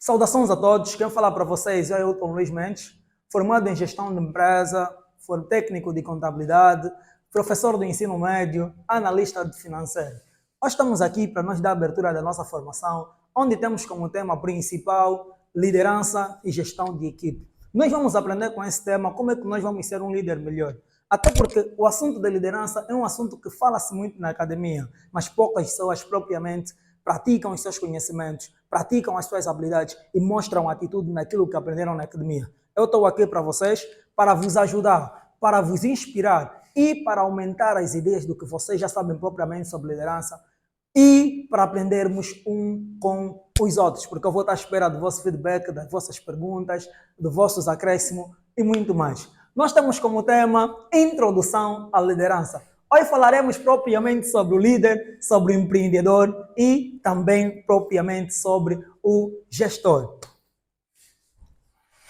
Saudações a todos, quem falar para vocês é Hilton Luiz Mendes, formado em gestão de empresa, técnico de contabilidade, professor do ensino médio, analista de financeiro. Nós estamos aqui para nos dar abertura da nossa formação, onde temos como tema principal liderança e gestão de equipe. Nós vamos aprender com esse tema como é que nós vamos ser um líder melhor. Até porque o assunto da liderança é um assunto que fala-se muito na academia, mas poucas pessoas propriamente praticam os seus conhecimentos, praticam as suas habilidades e mostram atitude naquilo que aprenderam na academia. Eu estou aqui para vocês, para vos ajudar, para vos inspirar e para aumentar as ideias do que vocês já sabem propriamente sobre liderança e para aprendermos um com os outros, porque eu vou estar à espera do vosso feedback, das vossas perguntas, dos vossos acréscimos e muito mais. Nós temos como tema Introdução à Liderança. Hoje falaremos propriamente sobre o líder, sobre o empreendedor e também propriamente sobre o gestor.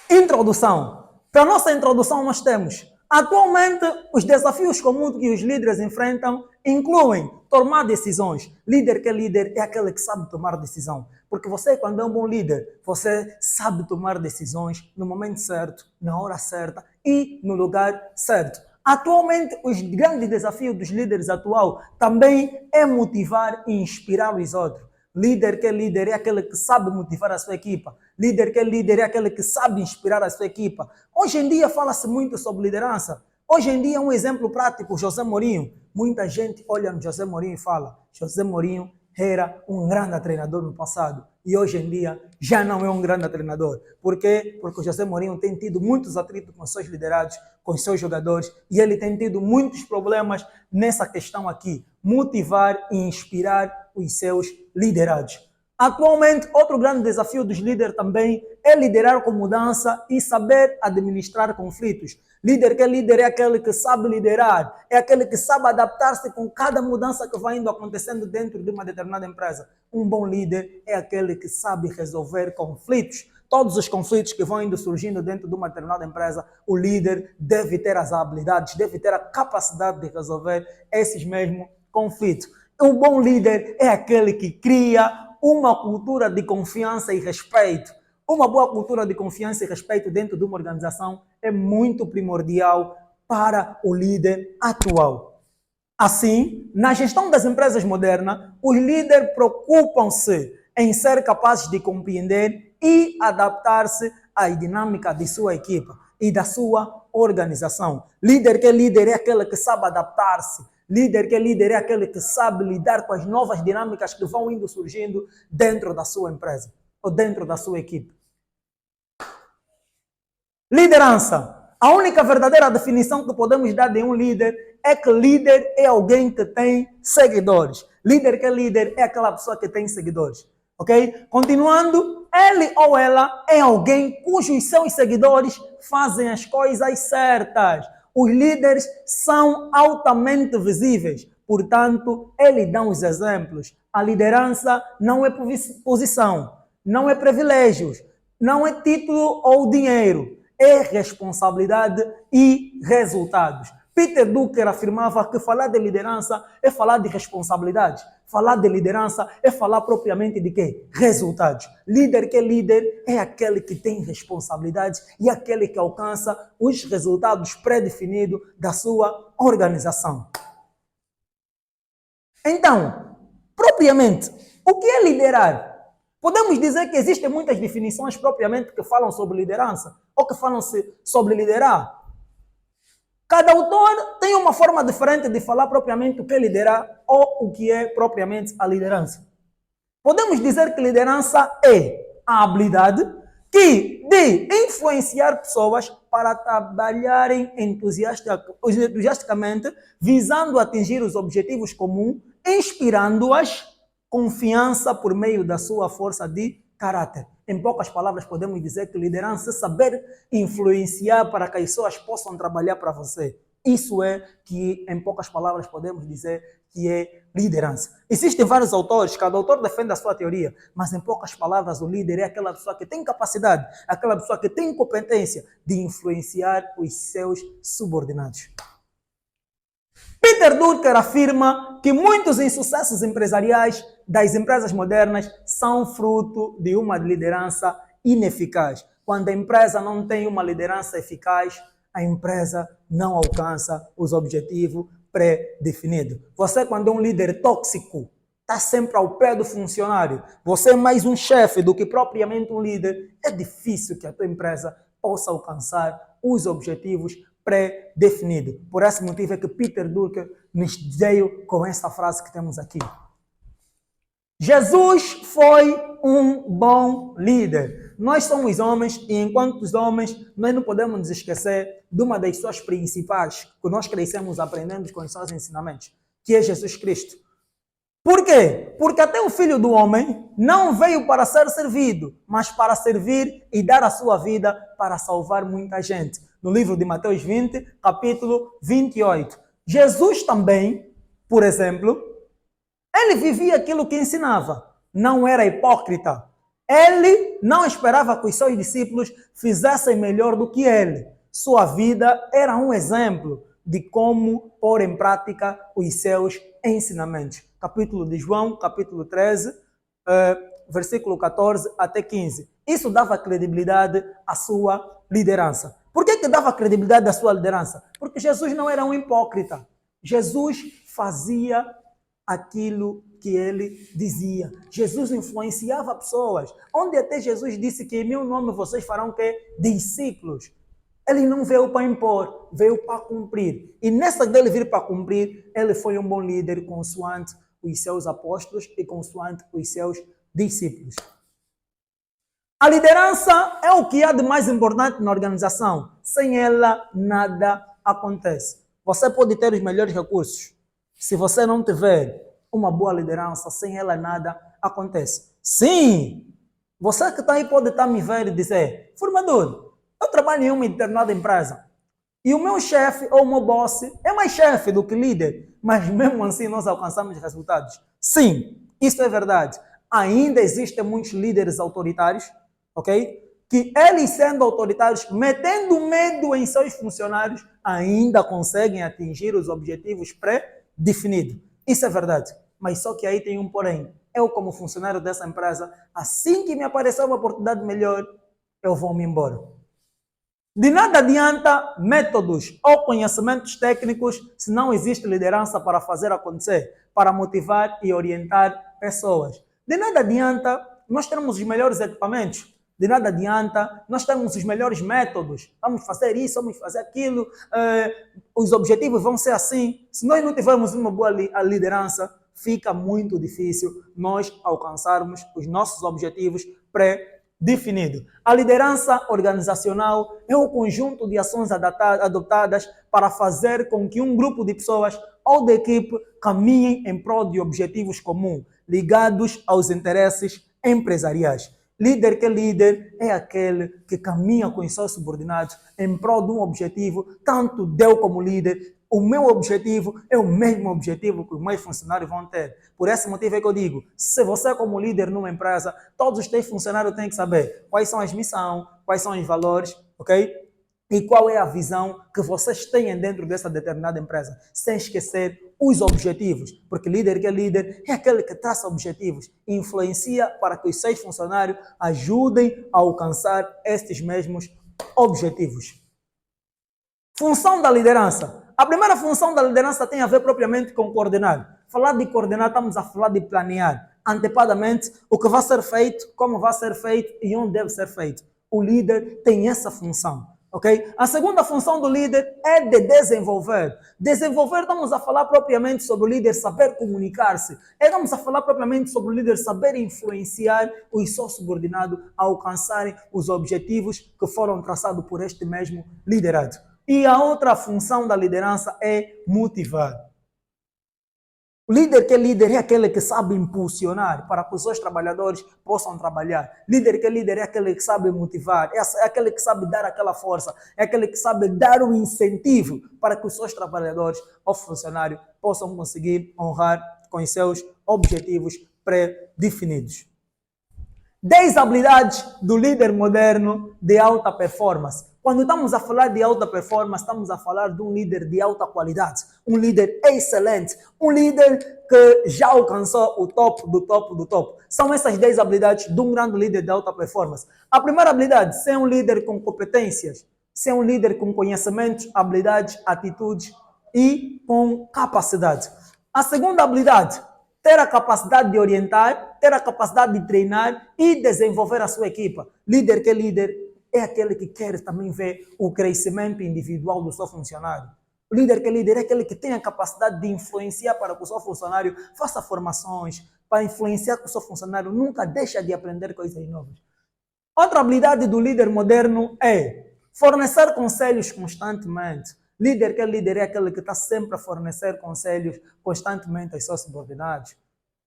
Introdução. Para a nossa introdução nós temos, atualmente, os desafios comuns que os líderes enfrentam incluem tomar decisões. Líder que é líder é aquele que sabe tomar decisão. Porque você, quando é um bom líder, você sabe tomar decisões no momento certo, na hora certa e no lugar certo. Atualmente, os grandes desafios dos líderes atual também é motivar e inspirar os outros. Líder que é líder é aquele que sabe motivar a sua equipa. Líder que é líder é aquele que sabe inspirar a sua equipa. Hoje em dia fala-se muito sobre liderança. Hoje em dia, um exemplo prático, José Mourinho. Muita gente olha no José Mourinho e fala, José Mourinho era um grande treinador no passado e hoje em dia já não é um grande treinador. Por quê? Porque o José Mourinho tem tido muitos atritos com seus liderados, com seus jogadores e ele tem tido muitos problemas nessa questão aqui, motivar e inspirar os seus liderados. Atualmente, outro grande desafio dos líderes também é liderar com mudança e saber administrar conflitos. Líder que é líder é aquele que sabe liderar, é aquele que sabe adaptar-se com cada mudança que vai indo acontecendo dentro de uma determinada empresa. Um bom líder é aquele que sabe resolver conflitos. Todos os conflitos que vão indo surgindo dentro de uma determinada empresa, o líder deve ter as habilidades, deve ter a capacidade de resolver esses mesmos conflitos. Um bom líder é aquele que cria uma cultura de confiança e respeito. Uma boa cultura de confiança e respeito dentro de uma organização é muito primordial para o líder atual. Assim, na gestão das empresas modernas, os líderes preocupam-se em ser capazes de compreender e adaptar-se à dinâmica de sua equipa e da sua organização. Líder que é líder é aquele que sabe adaptar-se. Líder que é líder é aquele que sabe lidar com as novas dinâmicas que vão indo surgindo dentro da sua empresa ou dentro da sua equipe. Liderança. A única verdadeira definição que podemos dar de um líder é que líder é alguém que tem seguidores. Líder que é líder é aquela pessoa que tem seguidores. Ok? Continuando, ele ou ela é alguém cujos seus seguidores fazem as coisas certas. Os líderes são altamente visíveis, portanto, eles dão os exemplos. A liderança não é posição, não é privilégios, não é título ou dinheiro, é responsabilidade e resultados. Peter Drucker afirmava que falar de liderança é falar de responsabilidade. Falar de liderança é falar propriamente de quê? Resultados. Líder que é líder é aquele que tem responsabilidade e aquele que alcança os resultados pré-definidos da sua organização. Então, propriamente, o que é liderar? Podemos dizer que existem muitas definições propriamente que falam sobre liderança ou que falam sobre liderar. Cada autor tem uma forma diferente de falar propriamente o que é liderar ou o que é propriamente a liderança. Podemos dizer que liderança é a habilidade de influenciar pessoas para trabalharem entusiasticamente, visando atingir os objetivos comuns, inspirando-as confiança por meio da sua força de caráter. Em poucas palavras, podemos dizer que liderança é saber influenciar para que as pessoas possam trabalhar para você. Isso é que, em poucas palavras, podemos dizer que é liderança. Existem vários autores, cada autor defende a sua teoria, mas em poucas palavras, o líder é aquela pessoa que tem capacidade, aquela pessoa que tem competência de influenciar os seus subordinados. Peter Drucker afirma que muitos insucessos empresariais das empresas modernas são fruto de uma liderança ineficaz. Quando a empresa não tem uma liderança eficaz, a empresa não alcança os objetivos pré-definidos. Você, quando é um líder tóxico, está sempre ao pé do funcionário, você é mais um chefe do que propriamente um líder, é difícil que a tua empresa possa alcançar os objetivos pré-definidos. Por esse motivo é que Peter Drucker nos veio com essa frase que temos aqui. Jesus foi um bom líder. Nós somos homens e, enquanto os homens, nós não podemos nos esquecer de uma das suas principais, que nós crescemos aprendendo com os seus ensinamentos, que é Jesus Cristo. Por quê? Porque até o Filho do Homem não veio para ser servido, mas para servir e dar a sua vida para salvar muita gente. No livro de Mateus 20, capítulo 28. Jesus também, por exemplo, ele vivia aquilo que ensinava. Não era hipócrita. Ele não esperava que os seus discípulos fizessem melhor do que ele. Sua vida era um exemplo de como pôr em prática os seus ensinamentos. Capítulo de João, capítulo 13, versículo 14 até 15. Isso dava credibilidade à sua liderança. Por que dava credibilidade à sua liderança? Porque Jesus não era um hipócrita. Jesus fazia aquilo que ele dizia. Jesus influenciava pessoas. Onde até Jesus disse que em meu nome vocês farão que discípulos. Ele não veio para impor, veio para cumprir. E nessa dele vir para cumprir, ele foi um bom líder consoante os seus apóstolos e consoante os seus discípulos. A liderança é o que há de mais importante na organização. Sem ela, nada acontece. Você pode ter os melhores recursos. Se você não tiver uma boa liderança, sem ela nada acontece. Sim, você que está aí pode estar me ver e dizer, formador, eu trabalho em uma determinada empresa e o meu chefe ou o meu boss é mais chefe do que líder, mas mesmo assim nós alcançamos resultados. Sim, isso é verdade. Ainda existem muitos líderes autoritários, ok? Que eles sendo autoritários, metendo medo em seus funcionários, ainda conseguem atingir os objetivos pré-definidos. Isso é verdade. Mas só que aí tem um porém. Eu, como funcionário dessa empresa, assim que me aparecer uma oportunidade melhor, eu vou me embora. De nada adianta métodos ou conhecimentos técnicos se não existe liderança para fazer acontecer, para motivar e orientar pessoas. De nada adianta nós termos os melhores equipamentos. De nada adianta nós termos os melhores métodos. Vamos fazer isso, vamos fazer aquilo. Os objetivos vão ser assim. Se nós não tivermos uma boa liderança, fica muito difícil nós alcançarmos os nossos objetivos pré-definidos. A liderança organizacional é um conjunto de ações adotadas para fazer com que um grupo de pessoas ou de equipe caminhem em prol de objetivos comuns, ligados aos interesses empresariais. Líder que líder é aquele que caminha com os seus subordinados em prol de um objetivo, tanto eu como líder. O meu objetivo é o mesmo objetivo que os meus funcionários vão ter. Por esse motivo é que eu digo, se você como líder numa empresa, todos os teus funcionários têm que saber quais são as missões, quais são os valores, ok? E qual é a visão que vocês têm dentro dessa determinada empresa, sem esquecer os objetivos, porque líder que é líder é aquele que traça objetivos e influencia para que os seus funcionários ajudem a alcançar estes mesmos objetivos. Função da liderança. A primeira função da liderança tem a ver propriamente com coordenar. Falar de coordenar, estamos a falar de planear antepadamente o que vai ser feito, como vai ser feito e onde deve ser feito. O líder tem essa função. Okay? A segunda função do líder é de desenvolver. Desenvolver, estamos a falar propriamente sobre o líder saber comunicar-se. Estamos a falar propriamente sobre o líder saber influenciar os seus subordinados a alcançarem os objetivos que foram traçados por este mesmo liderado. E a outra função da liderança é motivar. O líder que é líder é aquele que sabe impulsionar para que os seus trabalhadores possam trabalhar. Líder que é líder é aquele que sabe motivar, é aquele que sabe dar aquela força, é aquele que sabe dar o incentivo para que os seus trabalhadores ou funcionários possam conseguir honrar com os seus objetivos pré-definidos. 10 habilidades do líder moderno de alta performance. Quando estamos a falar de alta performance, estamos a falar de um líder de alta qualidade, um líder excelente, um líder que já alcançou o top do top do top. São essas 10 habilidades de um grande líder de alta performance. A primeira habilidade, ser um líder com competências, ser um líder com conhecimentos, habilidades, atitudes e com capacidade. A segunda habilidade, ter a capacidade de orientar, ter a capacidade de treinar e desenvolver a sua equipa. Líder que é líder é aquele que quer também ver o crescimento individual do seu funcionário. O líder que é líder é aquele que tem a capacidade de influenciar para que o seu funcionário faça formações, para influenciar que o seu funcionário nunca deixe de aprender coisas novas. Outra habilidade do líder moderno é fornecer conselhos constantemente. Líder que é líder é aquele que está sempre a fornecer conselhos constantemente aos seus subordinados.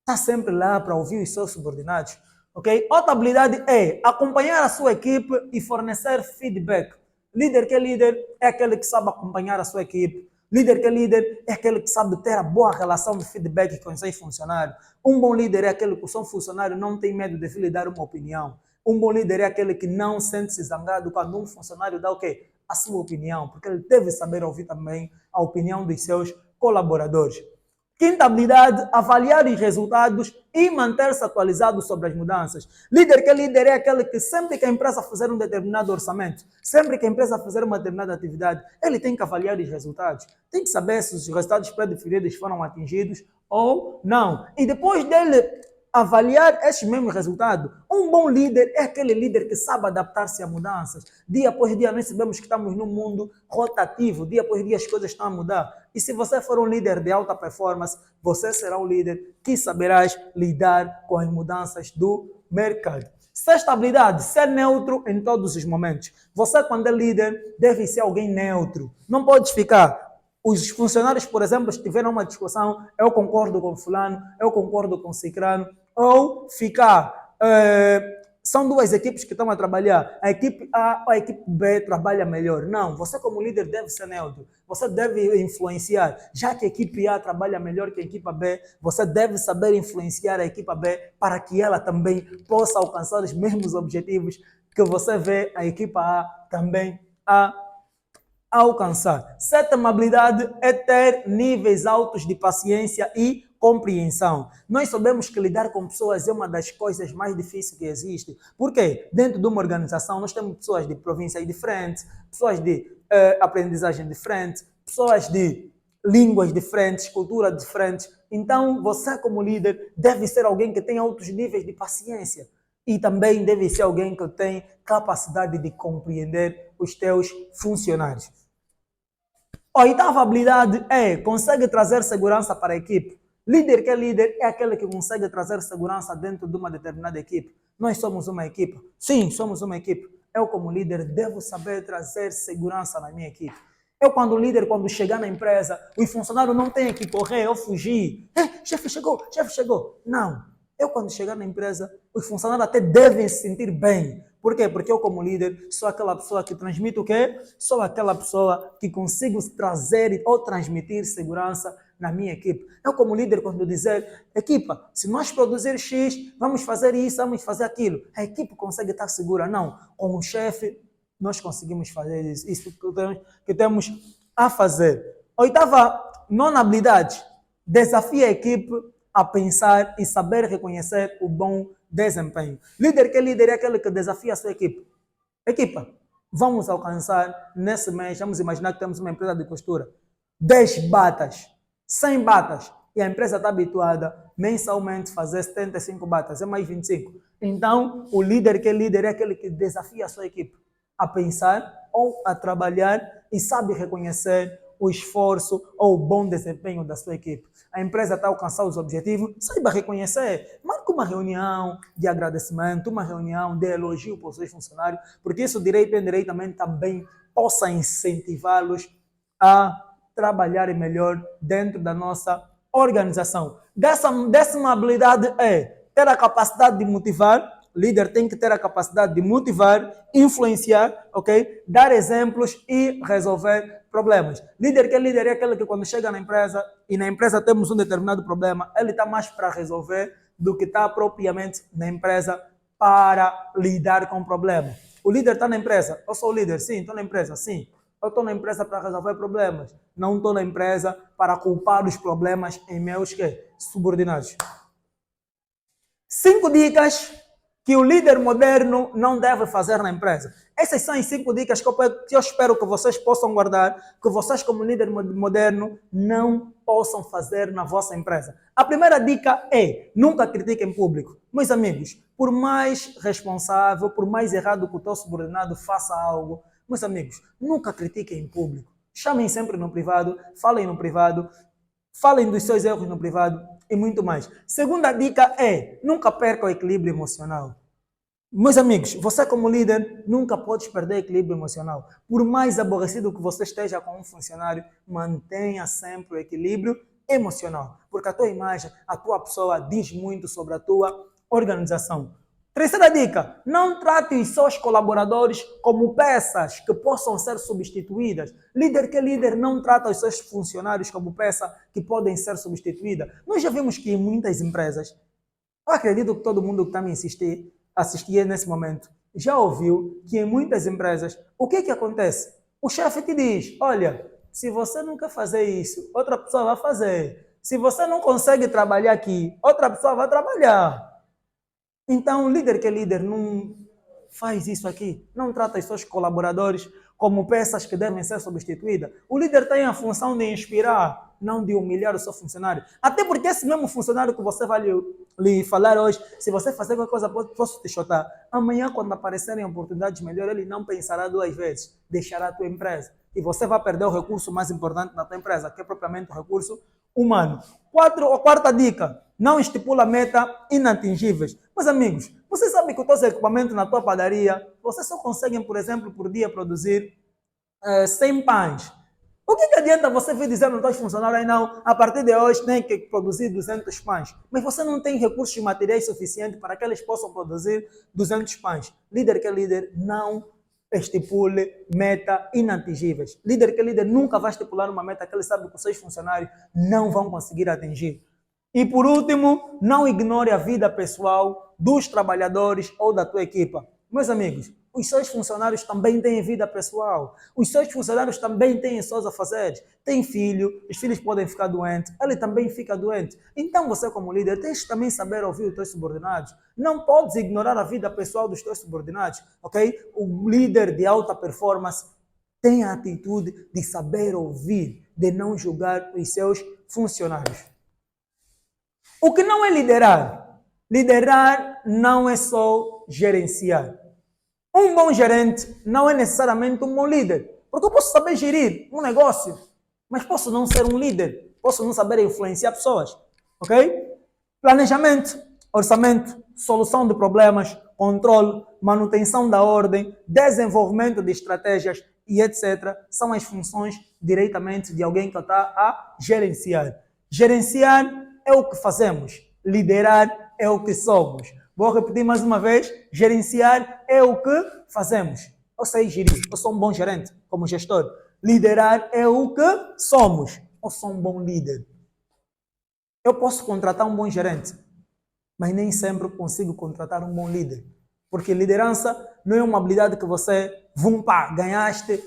Está sempre lá para ouvir os seus subordinados. Okay? Outra habilidade é acompanhar a sua equipe e fornecer feedback. Líder que é líder é aquele que sabe acompanhar a sua equipe. Líder que é líder é aquele que sabe ter a boa relação de feedback com os seus funcionários. Um bom líder é aquele que o seu funcionário não tem medo de lhe dar uma opinião. Um bom líder é aquele que não sente-se zangado quando um funcionário dá o quê? A sua opinião, porque ele deve saber ouvir também a opinião dos seus colaboradores. Quinta habilidade, avaliar os resultados e manter-se atualizado sobre as mudanças. Líder que é líder é aquele que sempre que a empresa fizer um determinado orçamento, sempre que a empresa fizer uma determinada atividade, ele tem que avaliar os resultados. Tem que saber se os resultados pré-definidos foram atingidos ou não. E depois dele avaliar esses mesmos resultados, um bom líder é aquele líder que sabe adaptar-se a mudanças. Dia após dia nós sabemos que estamos num mundo rotativo, dia após dia as coisas estão a mudar. E se você for um líder de alta performance, você será um líder que saberás lidar com as mudanças do mercado. Sexta habilidade, ser neutro em todos os momentos. Você, quando é líder, deve ser alguém neutro. Não pode ficar. Os funcionários, por exemplo, tiveram uma discussão, eu concordo com fulano, eu concordo com cicrano, ou ficar... são duas equipes que estão a trabalhar. A equipe A ou a equipe B trabalha melhor. Não, você como líder deve ser neutro. Você deve influenciar. Já que a equipe A trabalha melhor que a equipe B, você deve saber influenciar a equipe B para que ela também possa alcançar os mesmos objetivos que você vê a equipe A também a alcançar. Sétima habilidade é ter níveis altos de paciência e compreensão. Nós sabemos que lidar com pessoas é uma das coisas mais difíceis que existe. Por quê? Dentro de uma organização nós temos pessoas de províncias diferentes, pessoas de aprendizagem diferente, pessoas de línguas diferentes, culturas diferentes. Então, você como líder deve ser alguém que tem altos níveis de paciência. E também deve ser alguém que tem capacidade de compreender os teus funcionários. A oitava habilidade é consegue trazer segurança para a equipe. Líder que é líder é aquele que consegue trazer segurança dentro de uma determinada equipe. Nós somos uma equipe. Sim, somos uma equipe. Eu, como líder, devo saber trazer segurança na minha equipe. Eu, quando líder, quando chegar na empresa, os funcionários não têm que correr ou fugir. Chefe chegou, chefe chegou. Não. Eu, quando chegar na empresa, os funcionários até devem se sentir bem. Por quê? Porque eu, como líder, sou aquela pessoa que transmite o quê? Sou aquela pessoa que consigo trazer ou transmitir segurança na minha equipe. Eu, como líder, quando dizer, equipa, se nós produzir X, vamos fazer isso, vamos fazer aquilo. A equipe consegue estar segura. Não. Com o chefe, nós conseguimos fazer isso. Isso que temos a fazer. Nona habilidade. Desafia a equipe a pensar e saber reconhecer o bom desempenho. Líder que é líder é aquele que desafia a sua equipe. Equipa, vamos alcançar nesse mês, vamos imaginar que temos uma empresa de costura, 10 batas, 100 batas, e a empresa está habituada mensalmente a fazer 75 batas, é mais 25. Então, o líder que é líder é aquele que desafia a sua equipe a pensar ou a trabalhar e sabe reconhecer o esforço ou o bom desempenho da sua equipe. A empresa está a alcançar os objetivos, saiba reconhecer. Marque uma reunião de agradecimento, uma reunião de elogio para os seus funcionários, porque isso direito e indiretamente também possa incentivá-los a trabalharem melhor dentro da nossa organização. Décima habilidade é ter a capacidade de motivar. Líder tem que ter a capacidade de motivar, influenciar, ok? Dar exemplos e resolver problemas. Líder que é líder é aquele que quando chega na empresa e na empresa temos um determinado problema, ele está mais para resolver do que está propriamente na empresa para lidar com o problema. o líder está na empresa. Eu sou o líder, sim, estou na empresa, sim. Eu estou na empresa para resolver problemas. Não estou na empresa para culpar os problemas em meus subordinados. 5 dicas que o líder moderno não deve fazer na empresa. Essas são as 5 dicas que eu espero que vocês possam guardar, que vocês como líder moderno não possam fazer na vossa empresa. A primeira dica é, nunca critique em público. Meus amigos, por mais responsável, por mais errado que o teu subordinado faça algo, meus amigos, nunca critiquem em público. Chamem sempre no privado, falem dos seus erros no privado e muito mais. Segunda dica é, nunca perca o equilíbrio emocional. Meus amigos, você como líder nunca pode perder equilíbrio emocional. Por mais aborrecido que você esteja com um funcionário, mantenha sempre o equilíbrio emocional. Porque a tua imagem, a tua pessoa diz muito sobre a tua organização. Terceira dica, não trate os seus colaboradores como peças que possam ser substituídas. Líder que é líder não trata os seus funcionários como peças que podem ser substituídas. Nós já vimos que em muitas empresas, eu acredito que todo mundo que está me assistir nesse momento, já ouviu que em muitas empresas, o que acontece? O chefe te diz, olha, se você não quer fazer isso, outra pessoa vai fazer. Se você não consegue trabalhar aqui, outra pessoa vai trabalhar. Então, o líder que é líder não faz isso aqui. Não trata os seus colaboradores como peças que devem ser substituídas. O líder tem a função de inspirar, não de humilhar o seu funcionário. Até porque esse mesmo funcionário que você vai lhe falar hoje, se você fazer qualquer coisa, posso te chutar. Amanhã, quando aparecerem oportunidades melhores, ele não pensará 2 vezes. Deixará a tua empresa. E você vai perder o recurso mais importante da tua empresa, que é propriamente o recurso humano. Quarta dica, não estipula meta inatingíveis. Meus amigos, você sabe que os teus equipamentos na tua padaria, você só conseguem, por exemplo, por dia produzir 100 pães. O que adianta você vir dizer nos teus funcionários, não, a partir de hoje tem que produzir 200 pães, mas você não tem recursos e materiais suficientes para que eles possam produzir 200 pães. Líder que é líder, não estipule meta inatingíveis. Líder que é líder nunca vai estipular uma meta que ele sabe que os seus funcionários não vão conseguir atingir. E por último, não ignore a vida pessoal dos trabalhadores ou da tua equipa. Meus amigos, os seus funcionários também têm vida pessoal. Os seus funcionários também têm seus afazeres. Tem filho, os filhos podem ficar doentes, ele também fica doente. Então você como líder tens que também saber ouvir os teus subordinados. Não podes ignorar a vida pessoal dos teus subordinados, ok? O líder de alta performance tem a atitude de saber ouvir, de não julgar os seus funcionários. O que não é liderar? Liderar não é só gerenciar. Um bom gerente não é necessariamente um bom líder. Porque eu posso saber gerir um negócio, mas posso não ser um líder. Posso não saber influenciar pessoas. Ok? Planejamento, orçamento, solução de problemas, controle, manutenção da ordem, desenvolvimento de estratégias e etc. são as funções diretamente de alguém que está a gerenciar. Gerenciar é o que fazemos. Liderar é o que somos. Vou repetir mais uma vez. Gerenciar é o que fazemos. Eu sei gerir. Eu sou um bom gerente como gestor. Liderar é o que somos. Eu sou um bom líder. Eu posso contratar um bom gerente, mas nem sempre consigo contratar um bom líder. Porque liderança não é uma habilidade que você ganhaste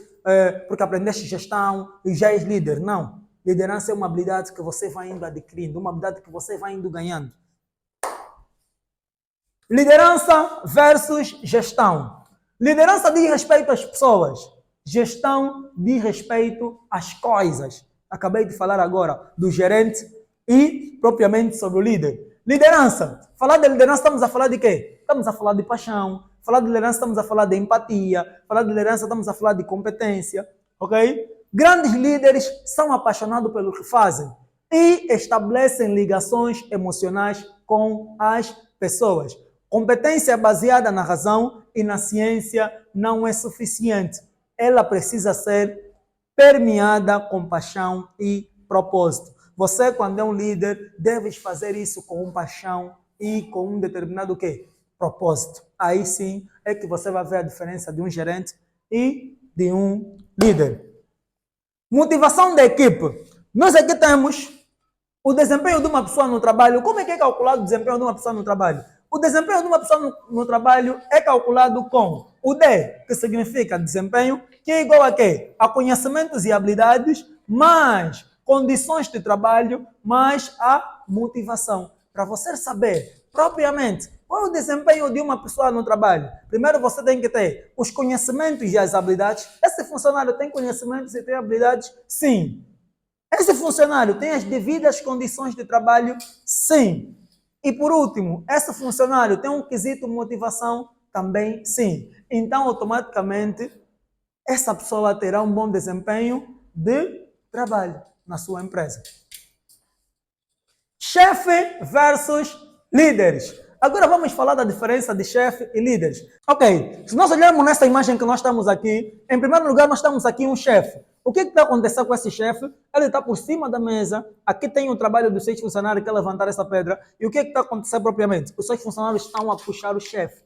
porque aprendeste gestão e já és líder. Não. Liderança é uma habilidade que você vai indo adquirindo, uma habilidade que você vai indo ganhando. Liderança versus gestão. Liderança diz respeito às pessoas. Gestão diz respeito às coisas. Acabei de falar agora do gerente e propriamente sobre o líder. Liderança. Falar de liderança estamos a falar de quê? Estamos a falar de paixão. Falar de liderança estamos a falar de empatia. Falar de liderança estamos a falar de competência. Ok? Grandes líderes são apaixonados pelo que fazem e estabelecem ligações emocionais com as pessoas. Competência baseada na razão e na ciência não é suficiente. Ela precisa ser permeada com paixão e propósito. Você, quando é um líder, deve fazer isso com paixão e com um determinado propósito. Aí sim é que você vai ver a diferença de um gerente e de um líder. Motivação da equipe. Nós aqui temos o desempenho de uma pessoa no trabalho. Como é que é calculado o desempenho de uma pessoa no trabalho? O desempenho de uma pessoa no trabalho é calculado com o D, que significa desempenho, que é igual a quê? A conhecimentos e habilidades, mais condições de trabalho, mais a motivação. Para você saber propriamente qual é o desempenho de uma pessoa no trabalho, primeiro você tem que ter os conhecimentos e as habilidades. Esse funcionário tem conhecimentos e tem habilidades? Sim. Esse funcionário tem as devidas condições de trabalho? Sim. E por último, esse funcionário tem um quesito motivação? Também sim. Então, automaticamente, essa pessoa terá um bom desempenho de trabalho na sua empresa. Chefe versus líderes. Agora vamos falar da diferença de chefe e líderes. Ok, se nós olharmos nessa imagem que nós estamos aqui, em primeiro lugar nós estamos aqui um chefe. O que está acontecendo com esse chefe? Ele está por cima da mesa, aqui tem o trabalho dos 6 funcionários que é levantar essa pedra, e o que está acontecendo propriamente? Os 6 funcionários estão a puxar o chefe.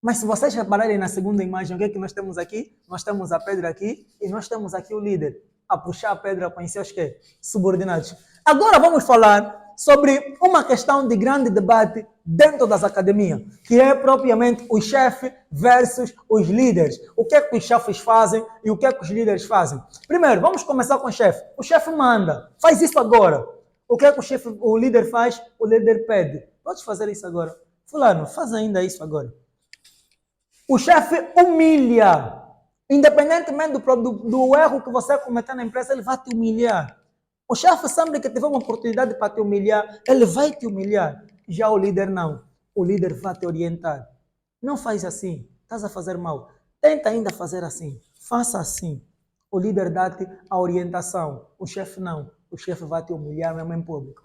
Mas se vocês repararem na segunda imagem, o que é que nós temos aqui? Nós temos a pedra aqui e nós temos aqui o líder a puxar a pedra com seus subordinados. Agora vamos falar sobre uma questão de grande debate dentro das academias, que é propriamente o chefe versus os líderes. O que é que os chefes fazem e o que é que os líderes fazem? Primeiro, vamos começar com o chefe. O chefe manda, faz isso agora. O que é que o líder faz? O líder pede. Pode fazer isso agora. Fulano, faz ainda isso agora. O chefe humilha. Independentemente do erro que você cometer na empresa, ele vai te humilhar. O chefe, sempre que tiver uma oportunidade para te humilhar, ele vai te humilhar. Já o líder não. O líder vai te orientar. Não faz assim. Estás a fazer mal. Tenta ainda fazer assim. Faça assim. O líder dá-te a orientação. O chefe não. O chefe vai te humilhar mesmo em público.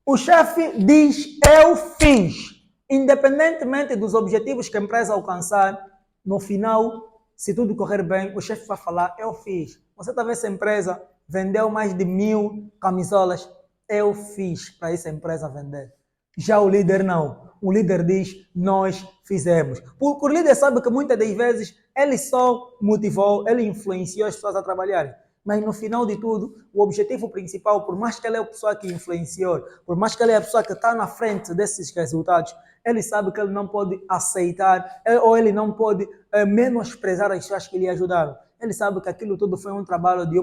O chefe diz, eu fiz. Independentemente dos objetivos que a empresa alcançar, no final, se tudo correr bem, o chefe vai falar, eu fiz. Você está vendo essa empresa vendeu mais de 1000 camisolas, eu fiz para essa empresa vender. Já o líder não. O líder diz, nós fizemos. Porque o líder sabe que muitas das vezes ele só motivou, ele influenciou as pessoas a trabalharem. Mas no final de tudo, o objetivo principal, por mais que ele é a pessoa que influenciou, por mais que ele é a pessoa que está na frente desses resultados, ele sabe que ele não pode aceitar, ou ele não pode menosprezar as pessoas que lhe ajudaram. Ele sabe que aquilo tudo foi um trabalho de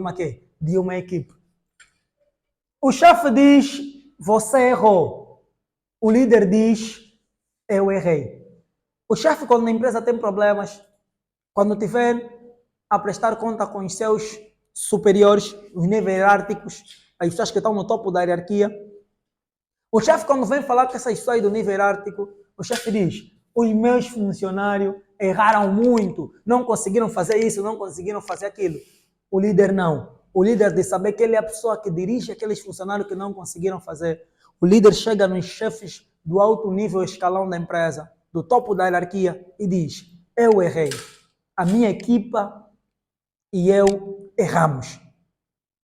uma equipe. O chefe diz, você errou. O líder diz, eu errei. O chefe, quando a empresa tem problemas, quando tiver a prestar conta com os seus superiores, os níveis hierárquicos, as pessoas que estão no topo da hierarquia, o chefe, quando vem falar com essas pessoas do nível hierárquico, o chefe diz, os meus funcionários erraram muito, não conseguiram fazer isso, não conseguiram fazer aquilo. O líder não. O líder de saber que ele é a pessoa que dirige aqueles funcionários que não conseguiram fazer. O líder chega nos chefes do alto nível escalão da empresa, do topo da hierarquia, e diz, eu errei. A minha equipa e eu erramos.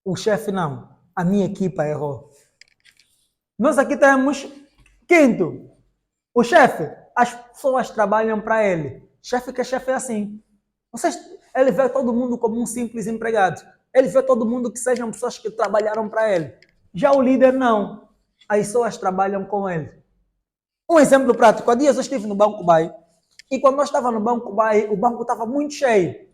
O chefe não. A minha equipa errou. Nós aqui temos, quinto, o chefe. As pessoas trabalham para ele. Chefe que é chefe é assim. Ele vê todo mundo como um simples empregado. Ele vê todo mundo que sejam pessoas que trabalharam para ele. Já o líder não. As pessoas trabalham com ele. Um exemplo prático. Há dias eu estive no Banco Bay. E quando nós estávamos no Banco Bay, o banco estava muito cheio.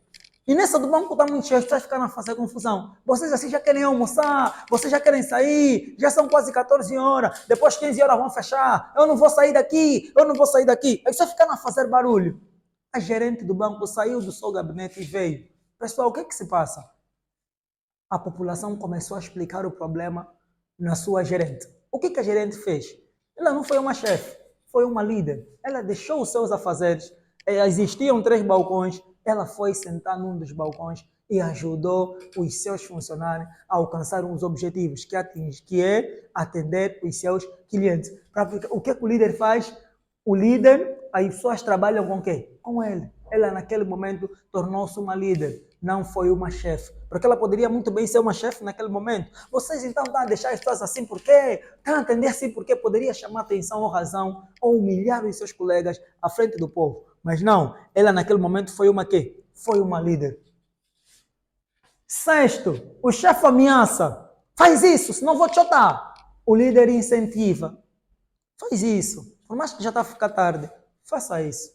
E nessa do banco está muito cheio, as pessoas ficaram a fazer confusão. Vocês assim já querem almoçar, vocês já querem sair, já são quase 14 horas, depois 15 horas vão fechar, eu não vou sair daqui, eu não vou sair daqui. Aí só ficaram a fazer barulho. A gerente do banco saiu do seu gabinete e veio. Pessoal, o que é que se passa? A população começou a explicar o problema na sua gerente. O que a gerente fez? Ela não foi uma chefe, foi uma líder. Ela deixou os seus afazeres, existiam 3 balcões, ela foi sentar num dos balcões e ajudou os seus funcionários a alcançar uns objetivos, que é atender os seus clientes. O que o líder faz? O líder, as pessoas trabalham com quem? Com ele. Ela, naquele momento, tornou-se uma líder, não foi uma chefe. Porque ela poderia muito bem ser uma chefe naquele momento. Vocês, então, estão a deixar as pessoas assim por quê? Estão a atender assim porque poderia chamar atenção ou razão ou humilhar os seus colegas à frente do povo. Mas não, ela naquele momento foi uma quê? Foi uma líder. Sexto, o chefe ameaça. Faz isso, senão vou te chutar. O líder incentiva. Faz isso. Por mais que já está a ficar tarde, faça isso.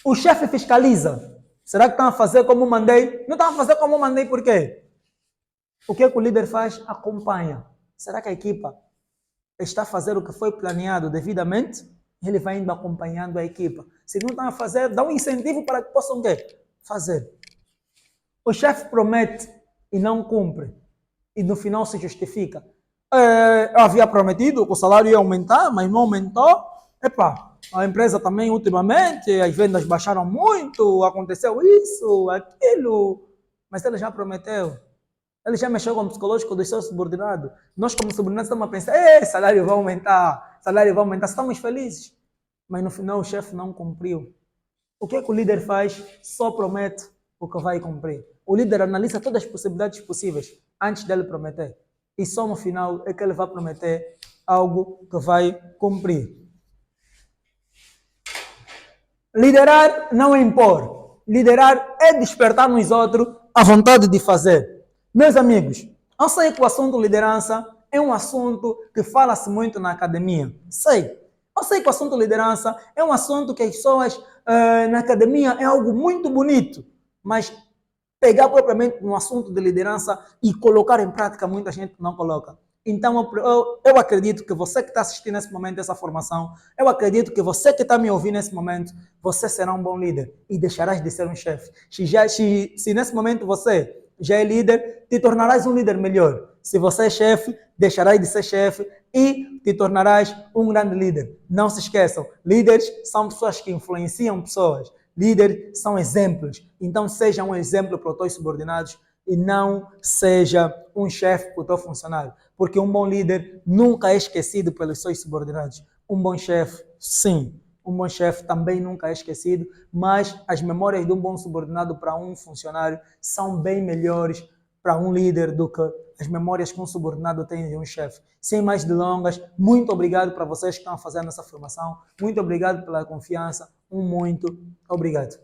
O chefe fiscaliza. Será que estão a fazer como mandei? Não estão a fazer como mandei por quê? O que é que o líder faz? Acompanha. Será que a equipa está a fazer o que foi planeado devidamente? Ele vai indo acompanhando a equipa. Se não estão a fazer, dá um incentivo para que possam quê? Fazer. O chefe promete e não cumpre. E no final se justifica. Eu havia prometido que o salário ia aumentar, mas não aumentou. Epa, a empresa também ultimamente, as vendas baixaram muito, aconteceu isso, aquilo. Mas ele já prometeu. Ele já mexeu com o psicológico dos seus subordinados. Nós, como subordinados, estamos a pensar, salário vai aumentar, estamos felizes. Mas no final o chefe não cumpriu. O que é que o líder faz? Só promete o que vai cumprir. O líder analisa todas as possibilidades possíveis antes dele prometer. E só no final é que ele vai prometer algo que vai cumprir. Liderar não é impor. Liderar é despertar nos outros a vontade de fazer. Meus amigos, eu sei que o assunto liderança é um assunto que fala-se muito na academia. Sei. Eu sei que o assunto liderança é um assunto que as pessoas na academia é algo muito bonito. Mas pegar propriamente no assunto de liderança e colocar em prática, muita gente não coloca. Então, eu acredito que você que está assistindo nesse momento essa formação, eu acredito que você que está me ouvindo nesse momento, você será um bom líder e deixarás de ser um chefe. Se nesse momento você já é líder, te tornarás um líder melhor. Se você é chefe, deixarás de ser chefe e te tornarás um grande líder. Não se esqueçam, líderes são pessoas que influenciam pessoas. Líderes são exemplos. Então, seja um exemplo para os teus subordinados e não seja um chefe para o teu funcionário. Porque um bom líder nunca é esquecido pelos seus subordinados. Um bom chefe, sim. Um bom chefe também nunca é esquecido, mas as memórias de um bom subordinado para um funcionário são bem melhores para um líder do que as memórias que um subordinado tem de um chefe. Sem mais delongas, muito obrigado para vocês que estão fazendo essa formação. Muito obrigado pela confiança. Muito obrigado.